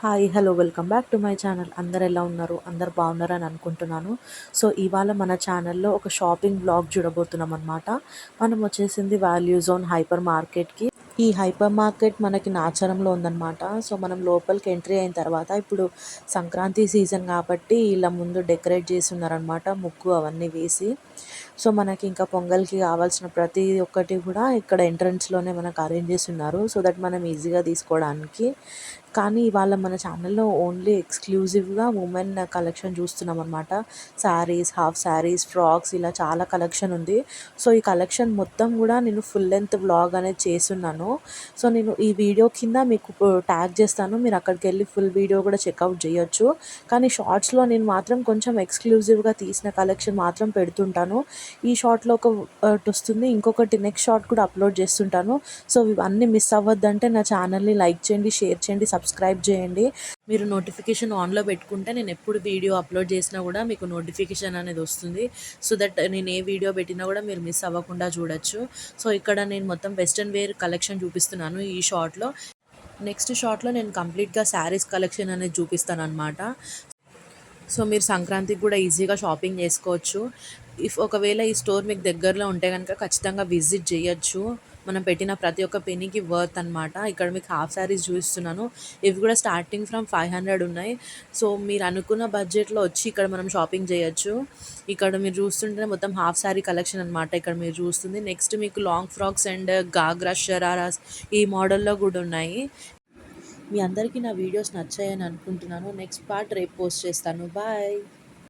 Hi hello welcome back to my channel. అందరు ఎలా ఉన్నారు? అందరు బాగున్నారని అనుకుంటున్నాను. సో ఇవాళ మన ఛానల్లో ఒక షాపింగ్ బ్లాగ్ చూడబోతున్నాం అనమాట. మనం వచ్చేసింది వాల్యూ జోన్ హైపర్ మార్కెట్కి. ఈ హైపర్ మార్కెట్ మనకి నాచారంలో ఉందన్నమాట. సో మనం లోపలికి ఎంట్రీ అయిన తర్వాత ఇప్పుడు సంక్రాంతి సీజన్ కాబట్టి ఇలా ముందు డెకరేట్ చేసి ఉన్నారనమాట, ముగ్గు అవన్నీ వేసి. సో మనకి ఇంకా పొంగల్కి కావాల్సిన ప్రతి ఒక్కటి కూడా ఇక్కడ ఎంట్రన్స్లోనే మనకు అరేంజ్ చేసి ఉన్నారు, సో దట్ మనం ఈజీగా తీసుకోవడానికి. కానీ ఇవాళ మన ఛానల్లో ఓన్లీ ఎక్స్క్లూజివ్గా ఉమెన్ కలెక్షన్ చూస్తున్నాం అనమాట. శారీస్, హాఫ్ శారీస్, ఫ్రాక్స్, ఇలా చాలా కలెక్షన్ ఉంది. సో ఈ కలెక్షన్ మొత్తం కూడా నేను ఫుల్ లెంత్ వ్లాగ్ అనేది చేస్తున్నాను. సో నేను ఈ వీడియో కింద మీకు ట్యాగ్ చేస్తాను, మీరు అక్కడికి వెళ్ళి ఫుల్ వీడియో కూడా చెక్అవుట్ చేయొచ్చు. కానీ షార్ట్స్లో నేను మాత్రం కొంచెం ఎక్స్క్లూజివ్గా తీసిన కలెక్షన్ మాత్రం పెడుతుంటాను. ఈ షార్ట్లో ఒకటి వస్తుంది, ఇంకొకటి నెక్స్ట్ షార్ట్ కూడా అప్లోడ్ చేస్తుంటాను. సో ఇవన్నీ మిస్ అవ్వద్దంటే నా ఛానల్ని లైక్ చేయండి, షేర్ చేయండి, సబ్స్క్రైబ్ చేయండి. మీరు నోటిఫికేషన్ ఆన్లో పెట్టుకుంటే నేను ఎప్పుడు వీడియో అప్లోడ్ చేసినా కూడా మీకు నోటిఫికేషన్ అనేది వస్తుంది. సో దట్ నేను ఏ వీడియో పెట్టినా కూడా మీరు మిస్ అవ్వకుండా చూడొచ్చు. సో ఇక్కడ నేను మొత్తం వెస్ట్రన్ వేర్ కలెక్షన్ చూపిస్తున్నాను ఈ షార్ట్లో. నెక్స్ట్ షార్ట్లో నేను కంప్లీట్గా శారీస్ కలెక్షన్ అనేది చూపిస్తాను అనమాట. సో మీరు సంక్రాంతికి కూడా ఈజీగా షాపింగ్ చేసుకోవచ్చు. ఒకవేళ ఈ స్టోర్ మీకు దగ్గరలో ఉంటే కనుక ఖచ్చితంగా విజిట్ చేయొచ్చు. మనం పెట్టిన ప్రతి ఒక్క పెనీకి వర్త్ అనమాట. ఇక్కడ మీకు హాఫ్ శారీస్ చూపిస్తున్నాను, ఇవి కూడా స్టార్టింగ్ ఫ్రమ్ 500 ఉన్నాయి. సో మీరు అనుకున్న బడ్జెట్లో వచ్చి ఇక్కడ మనం షాపింగ్ చేయొచ్చు. ఇక్కడ మీరు చూస్తుంటే మొత్తం హాఫ్ శారీ కలెక్షన్ అనమాట ఇక్కడ మీరు చూస్తుంది. నెక్స్ట్ మీకు long frocks and ghagra shararas ఈ మోడల్లో కూడా ఉన్నాయి. మీ అందరికీ నా వీడియోస్ నచ్చాయని అనుకుంటున్నాను. నెక్స్ట్ పార్ట్ రేపు పోస్ట్ చేస్తాను. బాయ్.